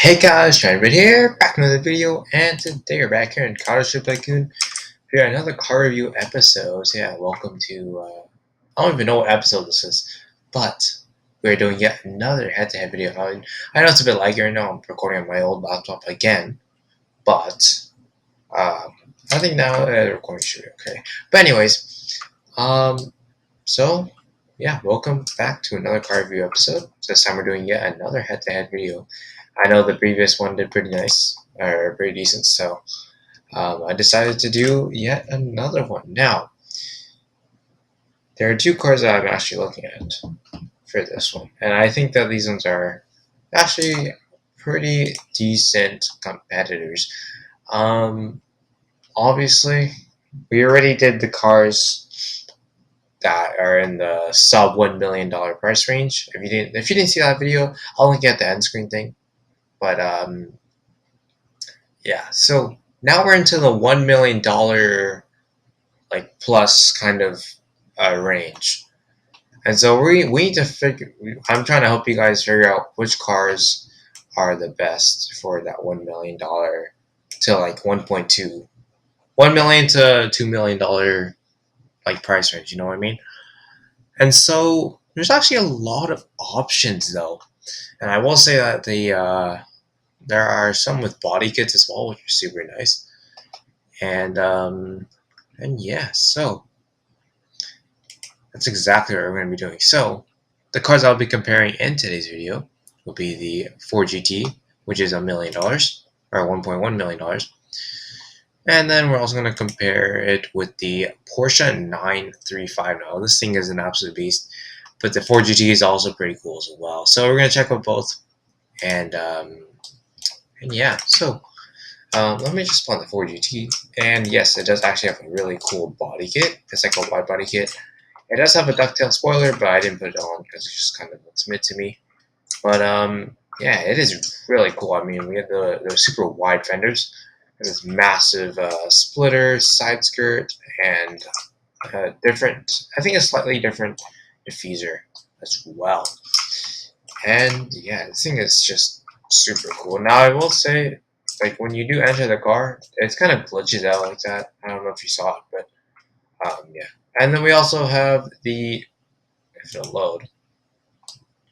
Hey guys, Trent here, back with another video, and today we're back here in Tycoon for another car review episode. So yeah, welcome to, I don't even know what episode this is, but we're doing yet another head-to-head video. I know it's a bit laggy right now, I'm recording on my old laptop again, but I think now the recording should be okay. But anyways, so yeah, welcome back to another car review episode. This time we're doing yet another head-to-head video. I know the previous one did pretty nice, or pretty decent, so I decided to do yet another one. Now, there are two cars that I'm actually looking at for this one, and I think that these ones are actually pretty decent competitors. Obviously, we already did the cars that are in the sub $1 million price range. If you didn't see that video, I'll link it at the end screen thing. But yeah, so now we're into the $1 million like plus kind of range, and so we need to figure. I'm trying to help you guys figure out which cars are the best for that $1 million to like 1.2, 1 million to $2 million like price range. You know what I mean? And so there's actually a lot of options though, and I will say that there are some with body kits as well, which are super nice. And yeah, so that's exactly what we're going to be doing. So the cars I'll be comparing in today's video will be the Ford GT, which is $1 million or $1.1 million. And then we're also going to compare it with the Porsche 935. Now, this thing is an absolute beast, but the Ford GT is also pretty cool as well. So we're going to check out both. And yeah, so let me just spawn the Ford GT. And yes, it does actually have a really cool body kit. It's like a wide body kit. It does have a ducktail spoiler, but I didn't put it on because it just kind of looks mid to me. But yeah, it is really cool. I mean, we have the super wide fenders, this massive splitter, side skirt, and different. I think a slightly different diffuser as well. And yeah, this thing is just super cool. Now I will say, like when you do enter the car, it's kind of glitches out like that. I don't know if you saw it, but yeah. And then we also have the, if it'll load,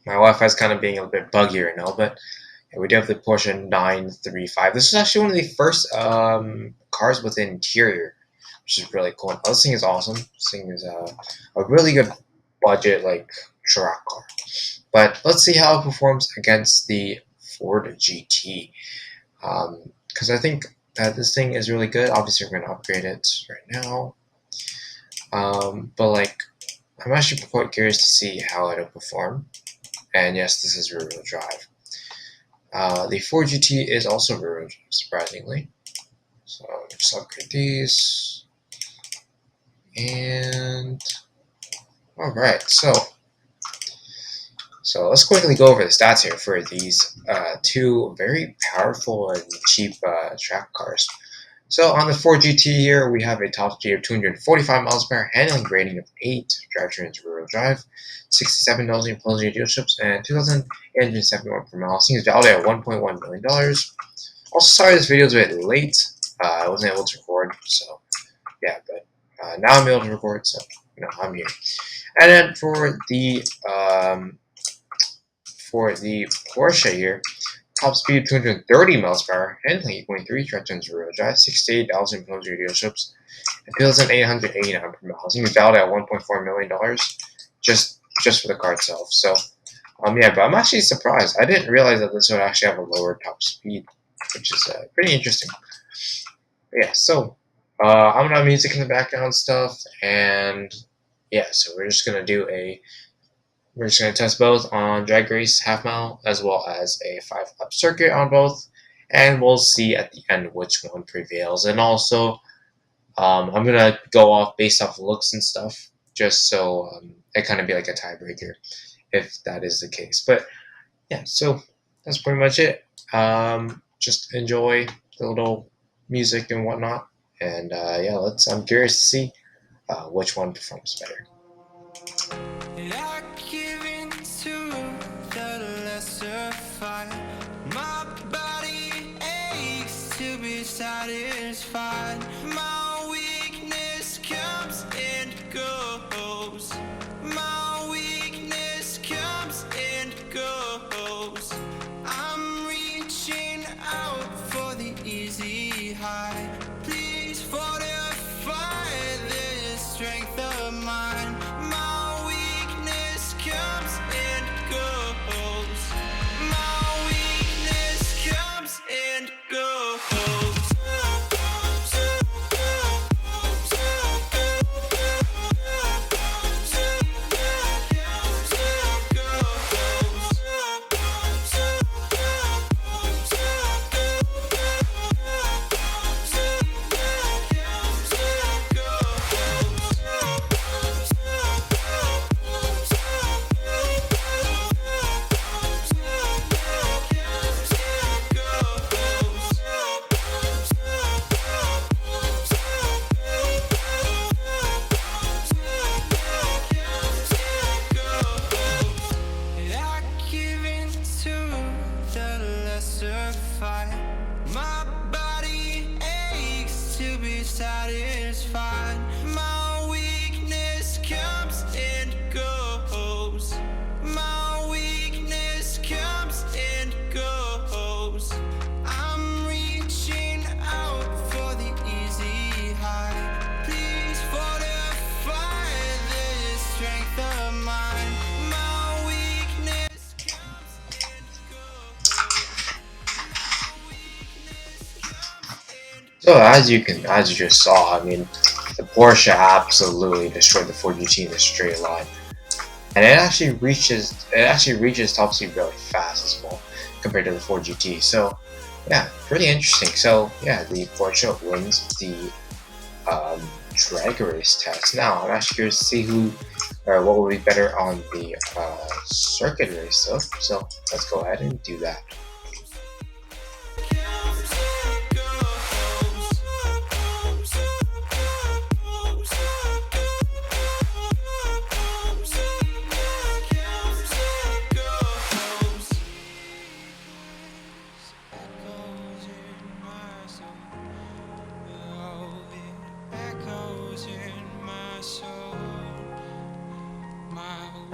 my Wi-Fi is kind of being a bit buggy right now, but yeah, we do have the Porsche 935. This is actually one of the first cars with an interior, which is really cool. And this thing is awesome. This thing is a really good budget like track car. But let's see how it performs against the Ford GT. Because I think that this thing is really good. Obviously, we're going to upgrade it right now. But like, I'm actually quite curious to see how it'll perform. And yes, this is rear-wheel drive. The Ford GT is also rear-wheel drive, surprisingly. So just upgrade these. And alright, so let's quickly go over the stats here for these two very powerful and cheap track cars. So on the Ford GT here, we have a top speed of 245 miles per hour, handling rating of 8, drivetrain rear-wheel drive, 67,000 closing dealerships, and 2,871 per mile. This thing is valued at $1.1 million. Also, sorry this video is a bit late. I wasn't able to record, so yeah, but now I'm able to record, so you know, I'm here. And then for the Porsche here, top speed 230 miles per hour, handling 8.3, drivetrain rear-wheel drive, 68,000 closing dealerships, and 2,889 per mile. This thing is valued at $1.4 million just for the car itself. So yeah, but I'm actually surprised. I didn't realize that this would actually have a lower top speed, which is pretty interesting. But yeah, so I'm gonna have music in the background stuff, and yeah, so we're just gonna test both on drag race half mile as well as a 5-lap circuit on both, and we'll see at the end which one prevails. And also, I'm gonna go off based off looks and stuff, just so it kind of be like a tiebreaker if that is the case. But yeah, so that's pretty much it. Just enjoy the little music and whatnot, and yeah, I'm curious to see which one performs better. My mind. My weakness comes and goes. My weakness comes and goes. I give in to the lesser fight. My body aches to be satisfied. My weakness comes and goes. My weakness comes and goes. I'm reaching out for the easy high. Please fortify this strength of mine. My weakness comes and goes. My weakness comes and So as you just saw, I mean, the Porsche absolutely destroyed the Ford GT in a straight line, and it actually reaches top speed really fast as well compared to the Ford GT. So yeah, pretty interesting. So yeah, the Porsche wins the drag race test. Now I'm actually curious to see who or what will be better on the circuit race though. So let's go ahead and do that.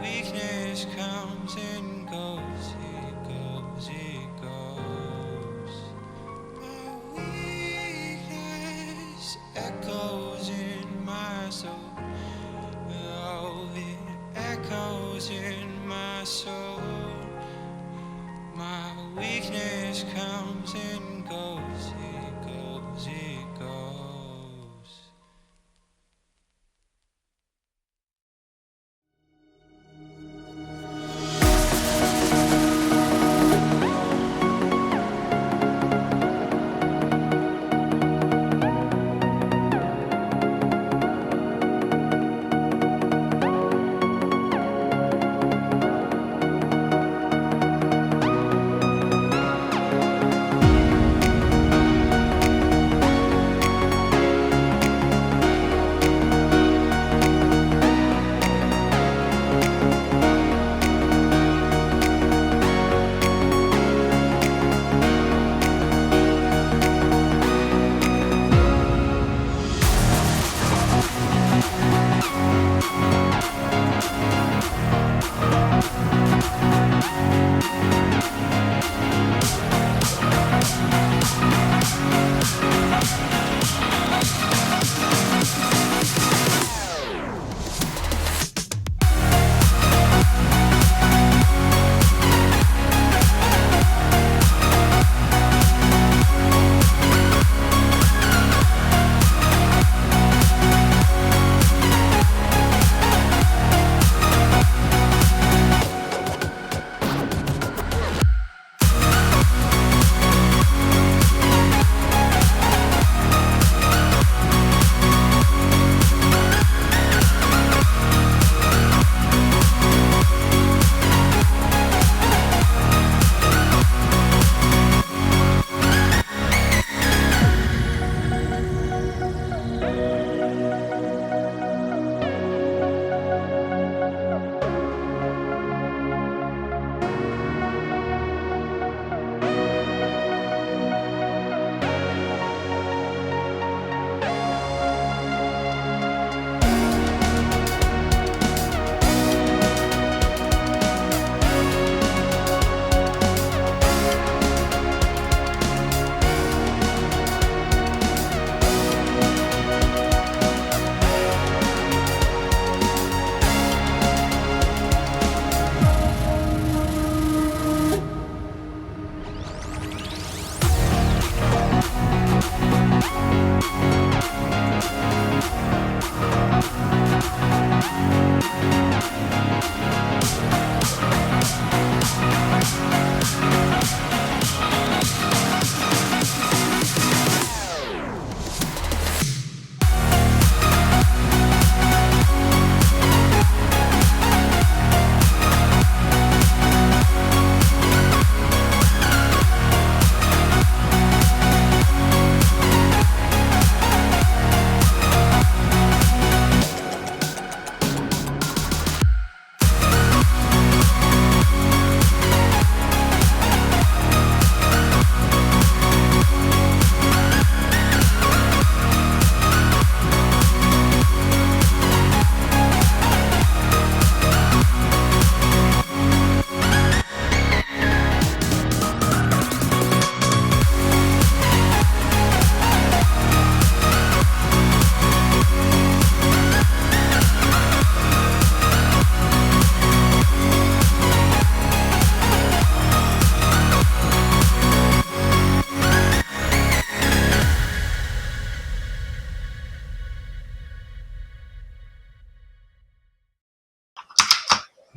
Weakness comes and goes, it goes, it goes. My weakness echoes in my soul. Oh, it echoes in my soul. My weakness comes and goes, it goes, it goes.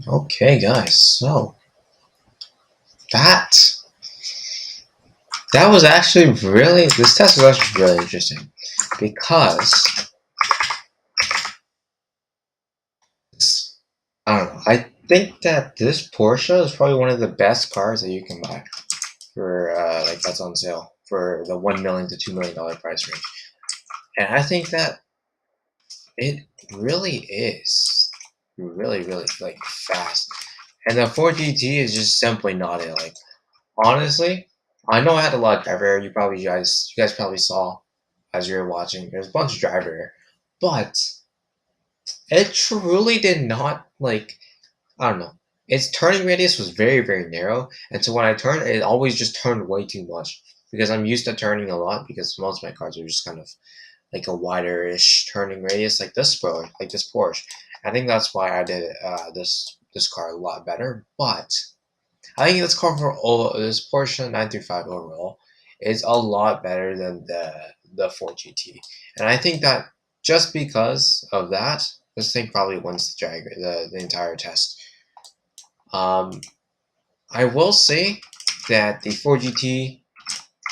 Okay, guys. So that that was actually really this test was actually really interesting because I don't know. I think that this Porsche is probably one of the best cars that you can buy for like that's on sale for the $1 million to $2 million price range, and I think that it really is really like fast. And the 4GT is just simply not it. Like honestly, I know I had a lot of driver error. You guys probably saw as you were watching. There's a bunch of driver error, but it truly did not like I don't know. Its turning radius was very narrow, and so when I turned, it always just turned way too much because I'm used to turning a lot because most of my cars are just kind of like a wider-ish turning radius, like this Porsche. I think that's why I did this car a lot better. But I think this Porsche 935 overall is a lot better than the 4GT, and I think that just because of that, this thing probably wins the entire test. Um, I will say that the 4GT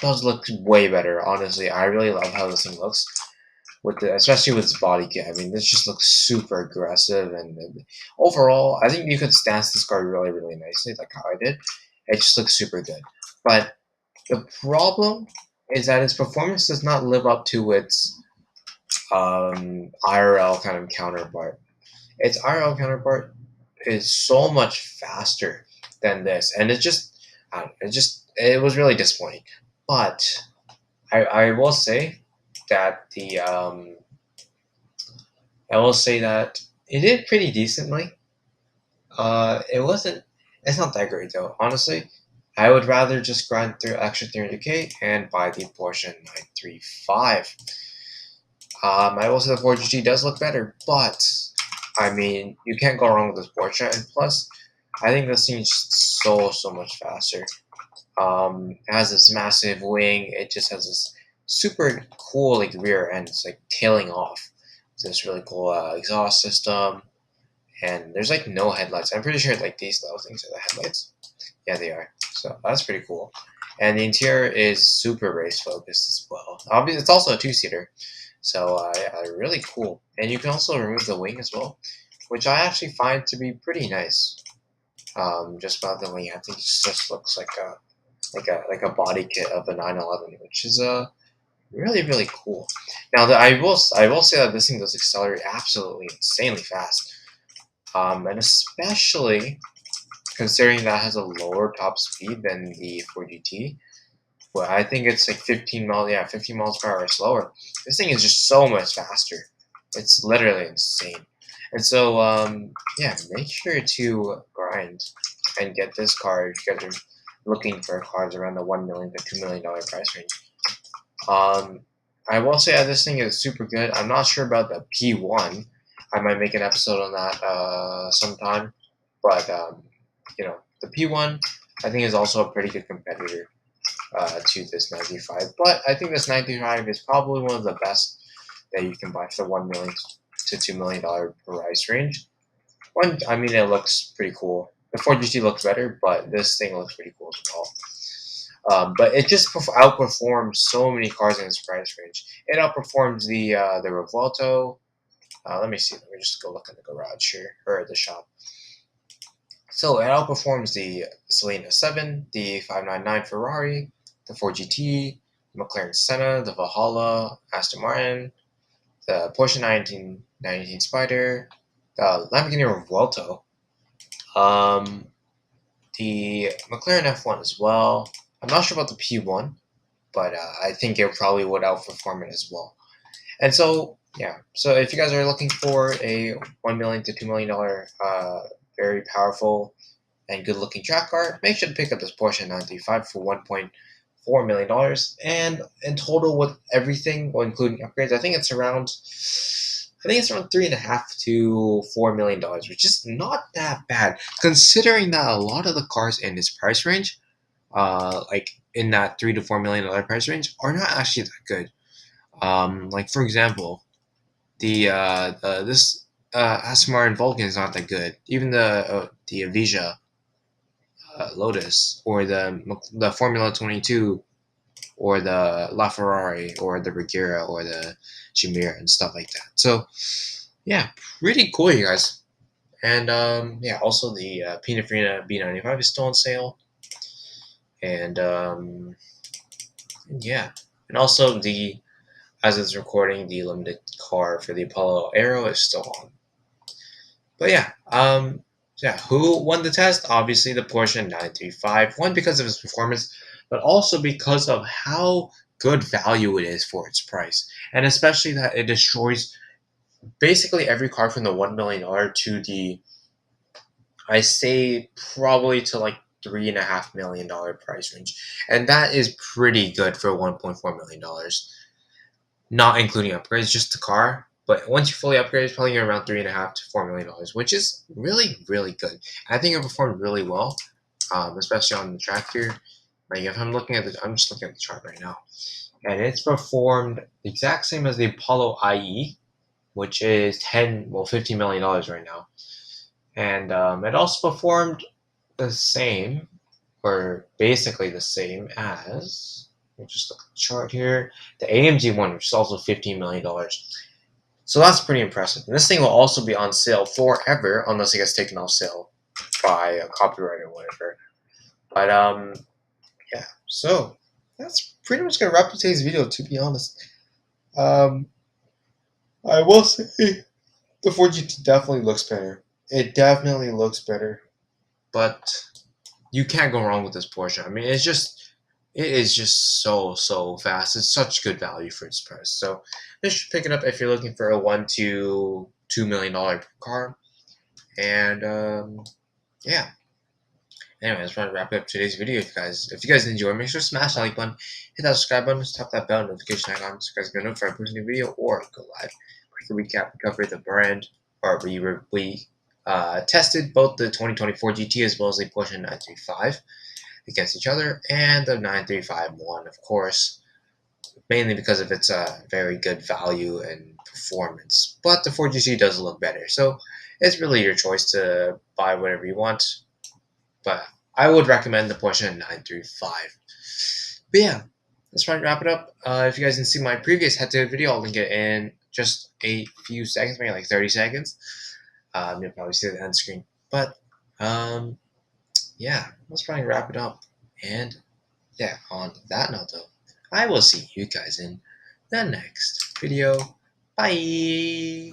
does look way better. Honestly, I really love how this thing looks especially with its body kit. I mean, this just looks super aggressive, and overall, I think you could stance this card really nicely, like how I did. It just looks super good. But the problem is that its performance does not live up to its IRL kind of counterpart. Its IRL counterpart is so much faster than this, and it was really disappointing. But I will say that I will say that it did pretty decently. It wasn't. It's not that great though. Honestly, I would rather just grind through extra 300k and buy the Porsche 935. I will say the 4GT does look better, but I mean you can't go wrong with this Porsche. And plus, I think this thing is so much faster. It has this massive wing. It just has this super cool like rear end. It's like tailing off. It's this really cool exhaust system, and there's like no headlights. I'm pretty sure like these little things are the headlights. Yeah, they are. So that's pretty cool. And the interior is super race focused as well. Obviously, it's also a two-seater, so really cool. And you can also remove the wing as well, which I actually find to be pretty nice. Just about the wing, I think it just looks like a body kit of a 911, which is really cool. Now, I will say that this thing does accelerate absolutely insanely fast, and especially considering that has a lower top speed than the 4GT. Well, I think it's like 15 miles per hour slower. This thing is just so much faster. It's literally insane. And so, yeah, make sure to grind and get this car if you guys are looking for cars around the $1 million to $2 million price range. Um, I will say that this thing is super good. I'm not sure about the P1. I might make an episode on that sometime. But the P1 I think is also a pretty good competitor to this 95. But I think this 95 is probably one of the best that you can buy for the $1 million to $2 million price range. I mean, it looks pretty cool. The 4GT looks better, but this thing looks pretty cool as well. But it just outperforms so many cars in this price range. It outperforms the Revuelto. Let me see. Let me just go look in the garage here or at the shop. So it outperforms the Selena 7, the 599 Ferrari, the 4GT, McLaren Senna, the Valhalla, Aston Martin, the Porsche 1919 Spider, the Lamborghini Revuelto, um, the McLaren F1 as well. I'm not sure about the P1, but I think it probably would outperform it as well. And so, yeah. So if you guys are looking for a $1 million to $2 million very powerful and good-looking track car, make sure to pick up this Porsche 935 for $1.4 million. And in total, with everything, well, including upgrades, I think it's around $3.5 to $4 million, which is not that bad considering that a lot of the cars in this price range, like in that $3 to $4 million price range, are not actually that good. Like for example, the this Aston Martin Vulcan is not that good. Even the Avija Lotus or the Formula 22 or the LaFerrari or the Regera or the Chimera and stuff like that. So yeah, pretty cool, you guys. And yeah, also the Pininfarina B95 is still on sale. And yeah, and also the as it's recording, the limited car for the Apollo Aero is still on. But yeah, yeah, who won the test? Obviously, the Porsche 935. One because of its performance, but also because of how good value it is for its price, and especially that it destroys basically every car from the $1 million to the I say probably to like $3.5 million price range, and that is pretty good for $1.4 million, not including upgrades, just the car. But once you fully upgrade, it's probably around $3.5 to $4 million, which is really, really good. I think it performed really well, especially on the track here. Like if I'm looking at I'm just looking at the chart right now, and it's performed the exact same as the Apollo IE, which is $15 million right now, and it also performed the same, or basically the same as. Let me just look at the chart here. The AMG one, which is also $15 million. So that's pretty impressive. And this thing will also be on sale forever, unless it gets taken off sale by a copyright or whatever. But yeah. So that's pretty much gonna wrap up today's video. To be honest, um, I will say the 4GT definitely looks better. It definitely looks better, but you can't go wrong with this Porsche. I mean, it is just so fast. It's such good value for its price. So you should pick it up if you're looking for a $1 to $2 million car. And yeah. Anyway, I just want to wrap up today's video, if you guys enjoyed, make sure to smash that like button, hit that subscribe button, tap that bell notification icon so you guys get notified when I post a new video or go live. Quick recap: we covered the brand, or we tested both the 2024 GT as well as the Porsche 935 against each other, and the 935 won, of course, mainly because of its very good value and performance. But the 4GT does look better, so it's really your choice to buy whatever you want. But I would recommend the Porsche 935. But yeah, let's try to wrap it up. If you guys didn't see my previous head-to-head video, I'll link it in just a few seconds, maybe like 30 seconds. You'll probably see the end screen. But yeah, let's try and wrap it up. And yeah, on that note, though, I will see you guys in the next video. Bye!